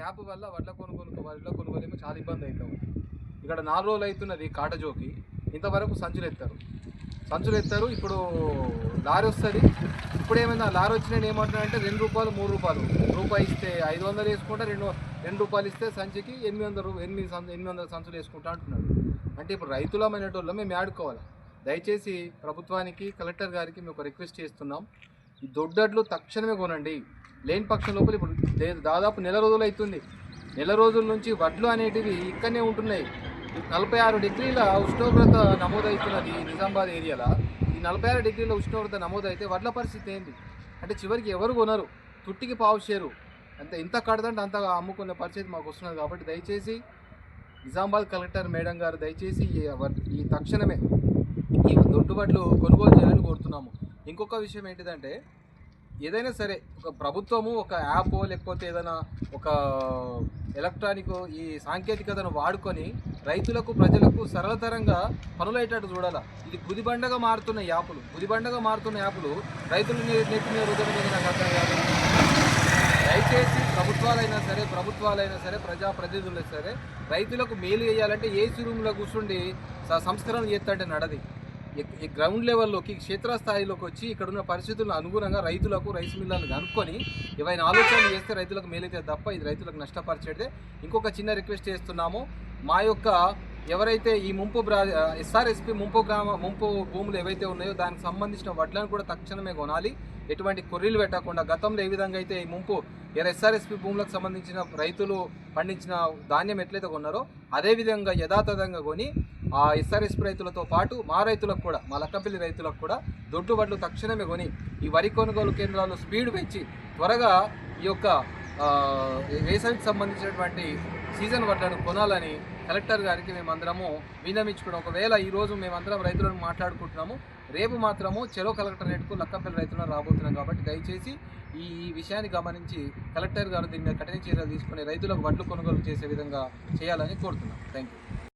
App వల్ల వడ్ల కొనుగోలు చాలా ఇబ్బంది అవుతాం. ఇక్కడ 4 రోజులు అవుతున్నది కాటజోకి, ఇంతవరకు సంచులు ఎత్తారు. ఇప్పుడు లారీ వస్తుంది. ఇప్పుడు ఏమైనా లారీ వచ్చిన ఏమంటున్నారంటే ₹2 ₹3 రూపాయి ఇస్తే 500 వేసుకుంటా, ₹2 ఇస్తే సంచికి 800 సంచులు వేసుకుంటా అంటున్నాడు. అంటే ఇప్పుడు రైతులమైనటోళ్ళం మేము ఆడుకోవాలి. దయచేసి ప్రభుత్వానికి, కలెక్టర్ గారికి మేము ఒక రిక్వెస్ట్ చేస్తున్నాం. ఈ దొడ్డడ్లు తక్షణమే కొనండి. లేని పక్షం లోపల ఇప్పుడు దాదాపు నెల రోజులు అవుతుంది. నెల రోజుల నుంచి వడ్లు అనేటివి ఇక్కడనే ఉంటున్నాయి. 46 డిగ్రీల ఉష్ణోగ్రత నమోదవుతున్నది నిజామాబాద్ ఏరియాలో. ఈ 46 డిగ్రీల ఉష్ణోగ్రత నమోదైతే వడ్ల పరిస్థితి ఏంటి అంటే చివరికి ఎవరు కొనరు, తుట్టికి పావు షేరు, అంత ఇంత కడదంటే అంత అమ్ముకునే పరిస్థితి మాకు వస్తున్నది. కాబట్టి దయచేసి నిజామాబాద్ కలెక్టర్ మేడం గారు దయచేసి ఈ తక్షణమే ఈ దొడ్డు వడ్లు కొనుగోలు చేయాలని కోరుతున్నాము. ఇంకొక విషయం ఏంటిదంటే ఏదైనా సరే ఒక ప్రభుత్వము ఒక యాప్ లేకపోతే ఏదైనా ఒక ఎలక్ట్రానిక్ ఈ సాంకేతికతను వాడుకొని రైతులకు, ప్రజలకు సరళతరంగా పనులయ్యేటట్టు చూడాలి. ఇది గుదిబండగా మారుతున్న యాపులు రైతులు నెత్తి మీద రుద్దడం నాకు అర్థం కాదు. దయచేసి ప్రభుత్వాలైనా సరే ప్రజాప్రతినిధులైనా సరే రైతులకు మేలు చేయాలంటే ఏసీ రూమ్లో కూర్చుండి సంస్కరణ చేస్తాంటే నడది. ఈ గ్రౌండ్ లెవెల్లోకి, క్షేత్రస్థాయిలోకి వచ్చి ఇక్కడున్న పరిస్థితులను అనుగుణంగా రైతులకు, రైస్ మిల్లర్లు కనుక్కొని ఏవైనా ఆలోచనలు చేస్తే రైతులకు మేలైతే తప్ప ఇది రైతులకు నష్టపరిచేదే. ఇంకొక చిన్న రిక్వెస్ట్ చేస్తున్నాము. మా యొక్క ఎవరైతే ఈ ఎస్ఆర్ఎస్పి ముంపు భూములు ఏవైతే ఉన్నాయో దానికి సంబంధించిన వడ్లను కూడా తక్షణమే కొనాలి. ఎటువంటి కొర్రీలు పెట్టకుండా గతంలో ఏ విధంగా అయితే ఈ ముంపు ఎస్ఆర్ఎస్పి భూములకు సంబంధించిన రైతులు పండించిన ధాన్యం ఎట్లయితే కొన్నారో అదేవిధంగా యథాతథంగా కొని ఆ ఎస్ఆర్ఎస్పి రైతులతో పాటు మా రైతులకు కూడా, మా లక్కపల్లి రైతులకు కూడా దొడ్డు వడ్లు తక్షణమే కొని ఈ వరి కొనుగోలు కేంద్రాలు స్పీడ్ పెంచి త్వరగా ఈ యొక్క వేసవికి సంబంధించినటువంటి సీజన్ వడ్లను కొనాలని కలెక్టర్ గారికి మేమందరము విన్నవించుకున్నాం. ఒకవేళ ఈరోజు మేమందరం రైతులను మాట్లాడుకుంటున్నాము, రేపు మాత్రము చెలో కలెక్టరేట్కు లక్కపల్లి రైతులను రాబోతున్నాం. కాబట్టి దయచేసి ఈ విషయాన్ని గమనించి కలెక్టర్ గారు దీని మీద కఠిన చర్యలు తీసుకుని రైతులకు వడ్లు కొనుగోలు చేసే విధంగా చేయాలని కోరుతున్నాం. Thank you.